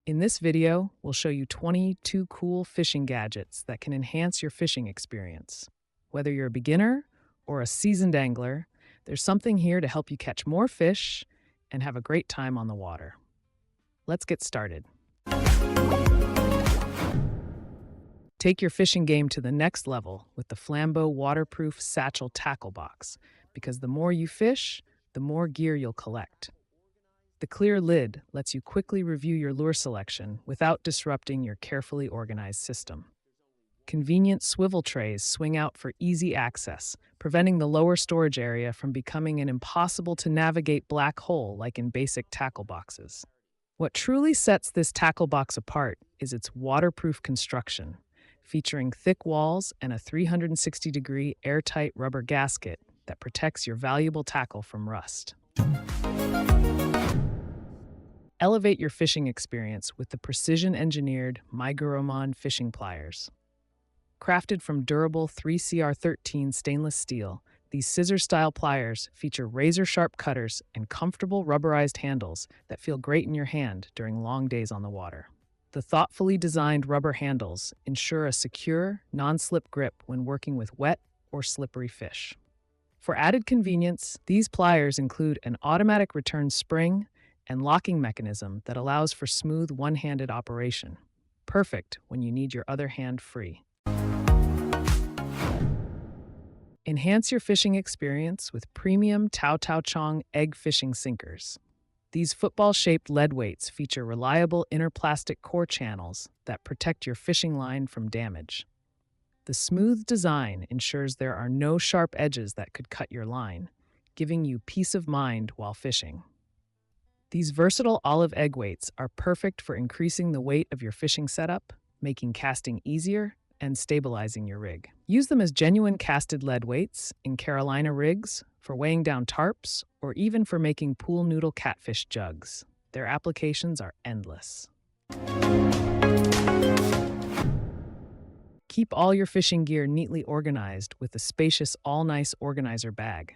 In this video, we'll show you 22 cool fishing gadgets that can enhance your fishing experience. Whether you're a beginner or a seasoned angler, there's something here to help you catch more fish and have a great time on the water. Let's get started. Take your fishing game to the next level with the Flambeau waterproof satchel tackle box, because the more you fish, the more gear you'll collect. The clear lid lets you quickly review your lure selection without disrupting your carefully organized system. Convenient swivel trays swing out for easy access, preventing the lower storage area from becoming an impossible-to-navigate black hole like in basic tackle boxes. What truly sets this tackle box apart is its waterproof construction, featuring thick walls and a 360-degree airtight rubber gasket that protects your valuable tackle from rust. Elevate your fishing experience with the precision-engineered Mygeromon fishing pliers. Crafted from durable 3CR13 stainless steel, these scissor-style pliers feature razor-sharp cutters and comfortable rubberized handles that feel great in your hand during long days on the water. The thoughtfully designed rubber handles ensure a secure, non-slip grip when working with wet or slippery fish. For added convenience, these pliers include an automatic return spring and locking mechanism that allows for smooth one-handed operation, perfect when you need your other hand free. Enhance your fishing experience with premium TaoTaoChong egg fishing sinkers. These football-shaped lead weights feature reliable inner plastic core channels that protect your fishing line from damage. The smooth design ensures there are no sharp edges that could cut your line, giving you peace of mind while fishing. These versatile olive egg weights are perfect for increasing the weight of your fishing setup, making casting easier, and stabilizing your rig. Use them as genuine casted lead weights in Carolina rigs, for weighing down tarps, or even for making pool noodle catfish jugs. Their applications are endless. Keep all your fishing gear neatly organized with the spacious Allnice Organizer Bag.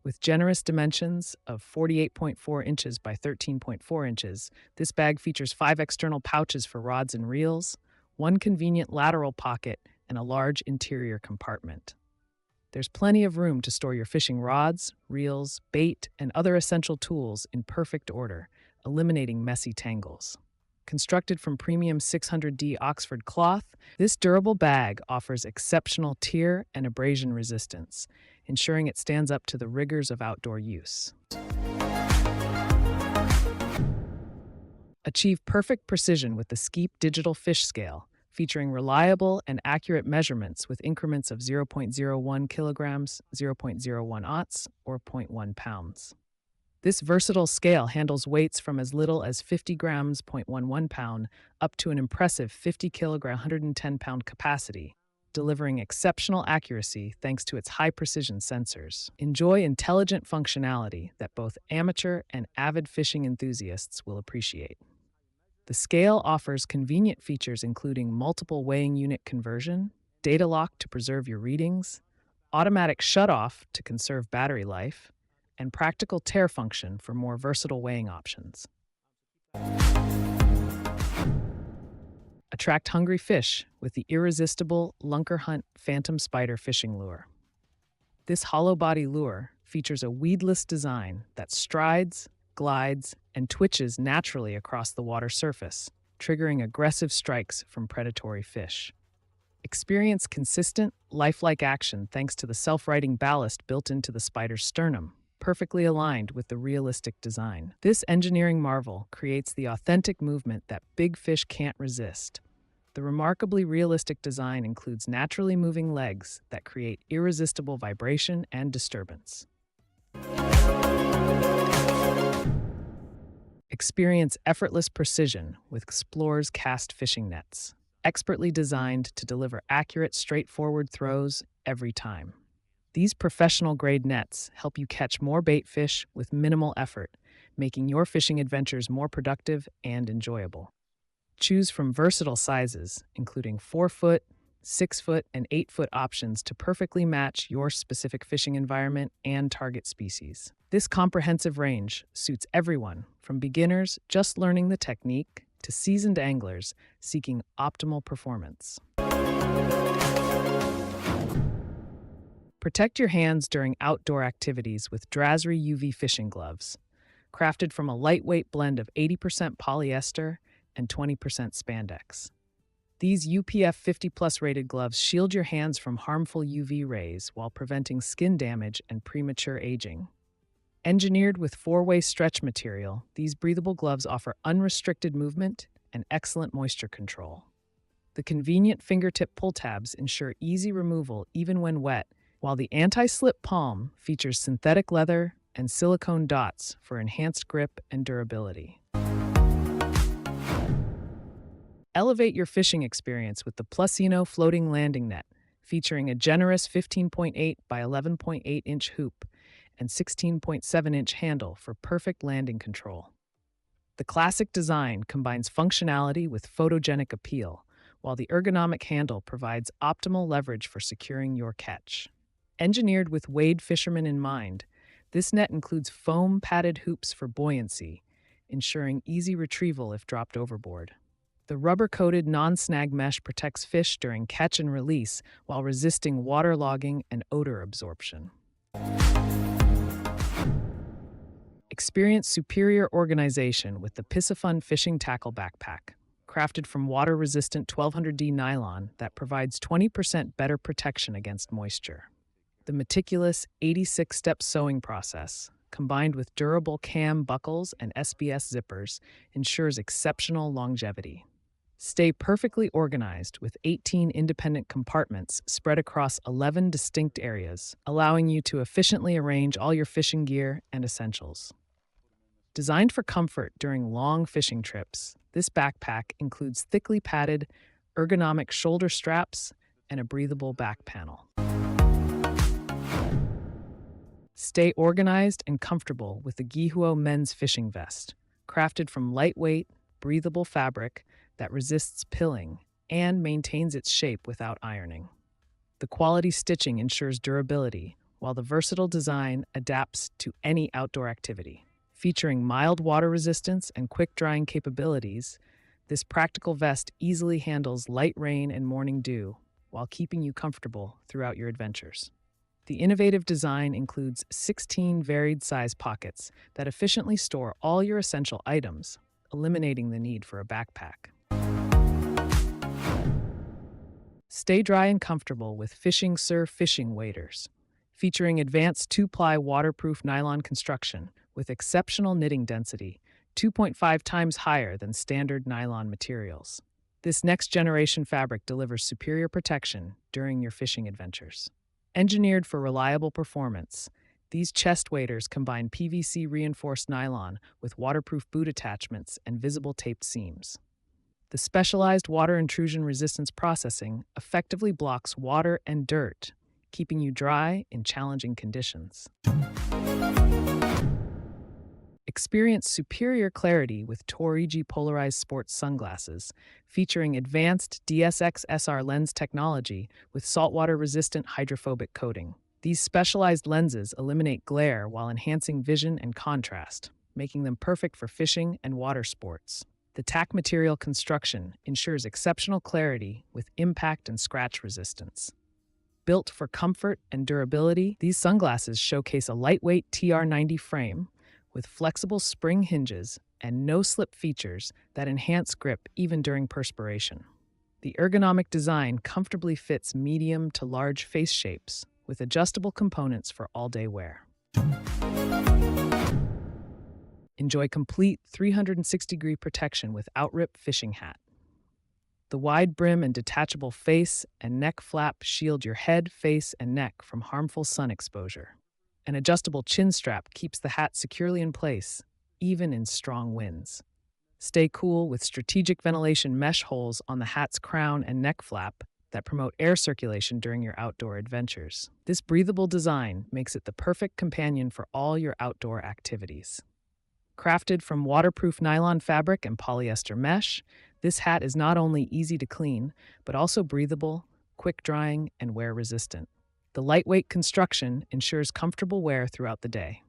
With generous dimensions of 48.4 inches by 13.4 inches, this bag features 5 external pouches for rods and reels, 1 convenient lateral pocket, and a large interior compartment. There's plenty of room to store your fishing rods, reels, bait, and other essential tools in perfect order, eliminating messy tangles. Constructed from premium 600D Oxford cloth, this durable bag offers exceptional tear and abrasion resistance, ensuring it stands up to the rigors of outdoor use. Achieve perfect precision with the SKEAP digital fish scale, featuring reliable and accurate measurements with increments of 0.01 kilograms, 0.01 ounce, or 0.1 pounds. This versatile scale handles weights from as little as 50 grams, 0.11 pound, up to an impressive 50 kilogram, 110 pound capacity, delivering exceptional accuracy thanks to its high-precision sensors. Enjoy intelligent functionality that both amateur and avid fishing enthusiasts will appreciate. The scale offers convenient features including multiple weighing unit conversion, data lock to preserve your readings, automatic shutoff to conserve battery life, and practical tare function for more versatile weighing options. Attract hungry fish with the irresistible Lunkerhunt Phantom Spider fishing lure. This hollow body lure features a weedless design that strides, glides, and twitches naturally across the water surface, triggering aggressive strikes from predatory fish. Experience consistent, lifelike action thanks to the self-righting ballast built into the spider's sternum, perfectly aligned with the realistic design. This engineering marvel creates the authentic movement that big fish can't resist. The remarkably realistic design includes naturally moving legs that create irresistible vibration and disturbance. Experience effortless precision with XPLORZ cast fishing nets, expertly designed to deliver accurate, straightforward throws every time. These professional-grade nets help you catch more bait fish with minimal effort, making your fishing adventures more productive and enjoyable. Choose from versatile sizes, including 4-foot, 6-foot, and 8-foot options to perfectly match your specific fishing environment and target species. This comprehensive range suits everyone, from beginners just learning the technique to seasoned anglers seeking optimal performance. Protect your hands during outdoor activities with Drasry UV fishing gloves, crafted from a lightweight blend of 80% polyester and 20% spandex. These UPF 50+ rated gloves shield your hands from harmful UV rays while preventing skin damage and premature aging. Engineered with 4-way stretch material, these breathable gloves offer unrestricted movement and excellent moisture control. The convenient fingertip pull tabs ensure easy removal even when wet, while the anti-slip palm features synthetic leather and silicone dots for enhanced grip and durability. Elevate your fishing experience with the PLUSINNO floating landing net, featuring a generous 15.8 by 11.8 inch hoop and 16.7 inch handle for perfect landing control. The classic design combines functionality with photogenic appeal, while the ergonomic handle provides optimal leverage for securing your catch. Engineered with wade fishermen in mind, this net includes foam-padded hoops for buoyancy, ensuring easy retrieval if dropped overboard. The rubber-coated non-snag mesh protects fish during catch and release while resisting waterlogging and odor absorption. Experience superior organization with the Piscifun Fishing Tackle Backpack, crafted from water-resistant 1200D nylon that provides 20% better protection against moisture. The meticulous 86-step sewing process, combined with durable cam buckles and SBS zippers, ensures exceptional longevity. Stay perfectly organized with 18 independent compartments spread across 11 distinct areas, allowing you to efficiently arrange all your fishing gear and essentials. Designed for comfort during long fishing trips, this backpack includes thickly padded, ergonomic shoulder straps and a breathable back panel. Stay organized and comfortable with the Gihuo men's fishing vest, crafted from lightweight, breathable fabric that resists pilling and maintains its shape without ironing. The quality stitching ensures durability, while the versatile design adapts to any outdoor activity. Featuring mild water resistance and quick-drying capabilities, this practical vest easily handles light rain and morning dew while keeping you comfortable throughout your adventures. The innovative design includes 16 varied size pockets that efficiently store all your essential items, eliminating the need for a backpack. Stay dry and comfortable with FISHINGSIR fishing waders, featuring advanced 2-ply waterproof nylon construction with exceptional knitting density, 2.5 times higher than standard nylon materials. This next-generation fabric delivers superior protection during your fishing adventures. Engineered for reliable performance, these chest waders combine PVC-reinforced nylon with waterproof boot attachments and visible taped seams. The specialized water intrusion resistance processing effectively blocks water and dirt, keeping you dry in challenging conditions. Experience superior clarity with TOREGE Polarized sports sunglasses, featuring advanced DSX-SR lens technology with saltwater-resistant hydrophobic coating. These specialized lenses eliminate glare while enhancing vision and contrast, making them perfect for fishing and water sports. The tack material construction ensures exceptional clarity with impact and scratch resistance. Built for comfort and durability, these sunglasses showcase a lightweight TR90 frame with flexible spring hinges and no-slip features that enhance grip even during perspiration. The ergonomic design comfortably fits medium to large face shapes with adjustable components for all-day wear. Enjoy complete 360-degree protection with Outrip Fishing Hat. The wide brim and detachable face and neck flap shield your head, face, and neck from harmful sun exposure. An adjustable chin strap keeps the hat securely in place, even in strong winds. Stay cool with strategic ventilation mesh holes on the hat's crown and neck flap that promote air circulation during your outdoor adventures. This breathable design makes it the perfect companion for all your outdoor activities. Crafted from waterproof nylon fabric and polyester mesh, this hat is not only easy to clean, but also breathable, quick-drying, and wear-resistant. The lightweight construction ensures comfortable wear throughout the day.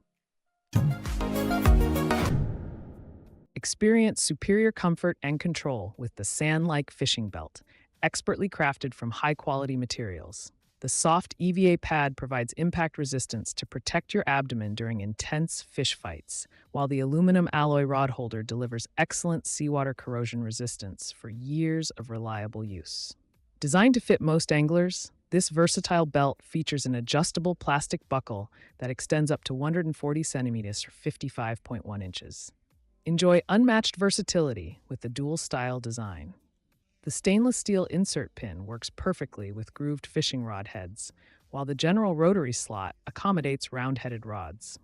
Experience superior comfort and control with the sand-like fishing belt, expertly crafted from high-quality materials. The soft EVA pad provides impact resistance to protect your abdomen during intense fish fights, while the aluminum alloy rod holder delivers excellent seawater corrosion resistance for years of reliable use. Designed to fit most anglers, this versatile belt features an adjustable plastic buckle that extends up to 140 centimeters or 55.1 inches. Enjoy unmatched versatility with the dual-style design. The stainless steel insert pin works perfectly with grooved fishing rod heads, while the general rotary slot accommodates round-headed rods.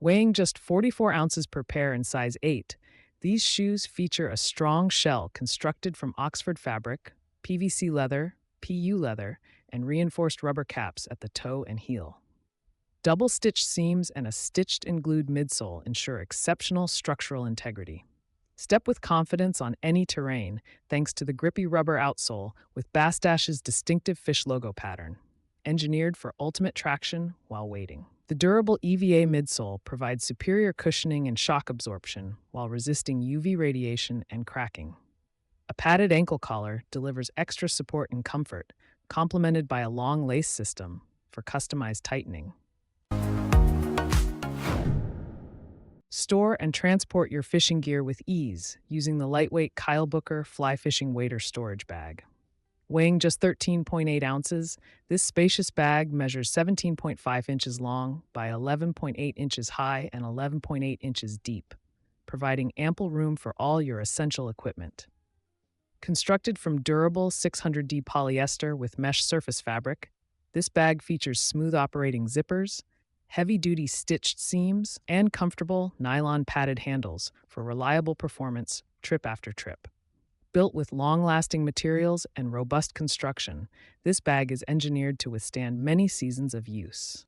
Weighing just 44 ounces per pair in size 8, these shoes feature a strong shell constructed from Oxford fabric, PVC leather, PU leather, and reinforced rubber caps at the toe and heel. Double-stitched seams and a stitched and glued midsole ensure exceptional structural integrity. Step with confidence on any terrain thanks to the grippy rubber outsole with BASSDASH's distinctive fish logo pattern, engineered for ultimate traction while wading. The durable EVA midsole provides superior cushioning and shock absorption while resisting UV radiation and cracking. A padded ankle collar delivers extra support and comfort, complemented by a long lace system for customized tightening. Store and transport your fishing gear with ease using the lightweight Kylebooker fly fishing wader storage bag. Weighing just 13.8 ounces, this spacious bag measures 17.5 inches long by 11.8 inches high and 11.8 inches deep, providing ample room for all your essential equipment. Constructed from durable 600D polyester with mesh surface fabric, this bag features smooth operating zippers, heavy-duty stitched seams, and comfortable nylon padded handles for reliable performance trip after trip. Built with long-lasting materials and robust construction, this bag is engineered to withstand many seasons of use.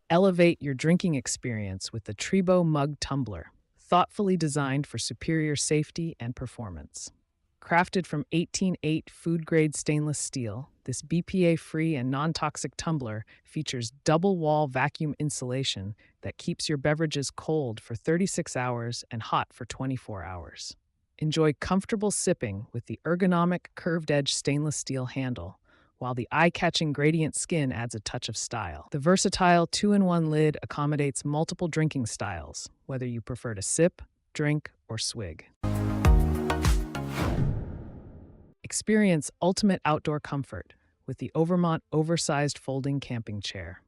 Elevate your drinking experience with the Trebo Mug Tumbler, thoughtfully designed for superior safety and performance. Crafted from 18-8 food-grade stainless steel, this BPA-free and non-toxic tumbler features double-wall vacuum insulation that keeps your beverages cold for 36 hours and hot for 24 hours. Enjoy comfortable sipping with the ergonomic curved-edge stainless steel handle, while the eye-catching gradient skin adds a touch of style. The versatile 2-in-1 lid accommodates multiple drinking styles, whether you prefer to sip, drink, or swig. Experience ultimate outdoor comfort with the Overmont oversized folding camping chair.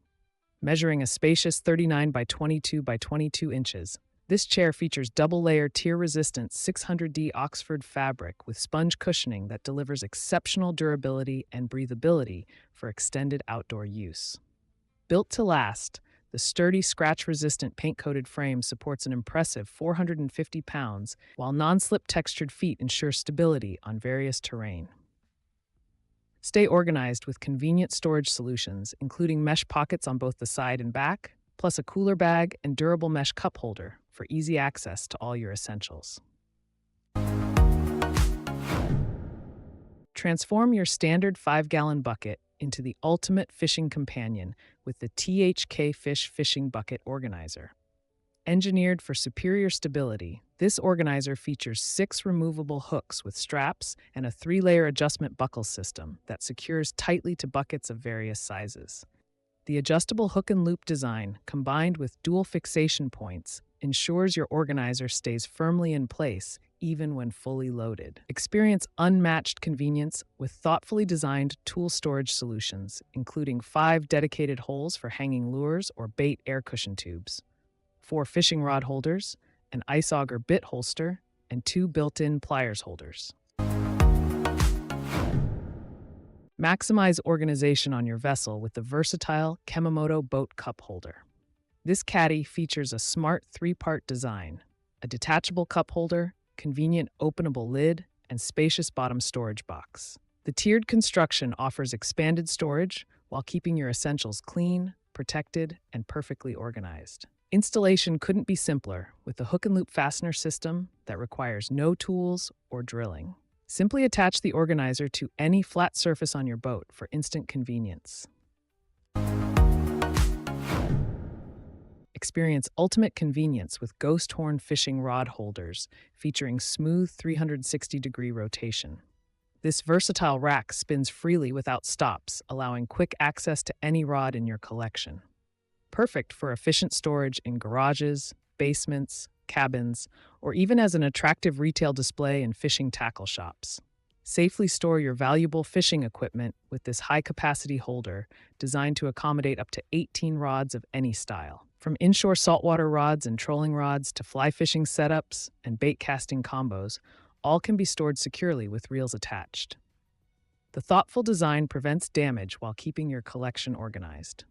Measuring a spacious 39 by 22 by 22 inches, this chair features double-layer tear-resistant 600D Oxford fabric with sponge cushioning that delivers exceptional durability and breathability for extended outdoor use. Built to last, the sturdy, scratch-resistant paint-coated frame supports an impressive 450 pounds, while non-slip textured feet ensure stability on various terrain. Stay organized with convenient storage solutions, including mesh pockets on both the side and back, plus a cooler bag and durable mesh cup holder for easy access to all your essentials. Transform your standard 5-gallon bucket into the ultimate fishing companion with the THK Fish Fishing Bucket Organizer. Engineered for superior stability, this organizer features 6 removable hooks with straps and a 3-layer adjustment buckle system that secures tightly to buckets of various sizes. The adjustable hook and loop design, combined with dual fixation points, ensures your organizer stays firmly in place even when fully loaded. Experience unmatched convenience with thoughtfully designed tool storage solutions, including 5 dedicated holes for hanging lures or bait air cushion tubes, 4 fishing rod holders, an ice auger bit holster, and 2 built-in pliers holders. Maximize organization on your vessel with the versatile Kemomoto Boat Cup Holder. This caddy features a smart 3-part design, a detachable cup holder, convenient openable lid, and spacious bottom storage box. The tiered construction offers expanded storage while keeping your essentials clean, protected, and perfectly organized. Installation couldn't be simpler with the hook and loop fastener system that requires no tools or drilling. Simply attach the organizer to any flat surface on your boat for instant convenience. Experience ultimate convenience with ghost horn fishing rod holders featuring smooth 360-degree rotation. This versatile rack spins freely without stops, allowing quick access to any rod in your collection. Perfect for efficient storage in garages, basements, cabins, or even as an attractive retail display in fishing tackle shops. Safely store your valuable fishing equipment with this high-capacity holder designed to accommodate up to 18 rods of any style. From inshore saltwater rods and trolling rods to fly fishing setups and bait casting combos, all can be stored securely with reels attached. The thoughtful design prevents damage while keeping your collection organized.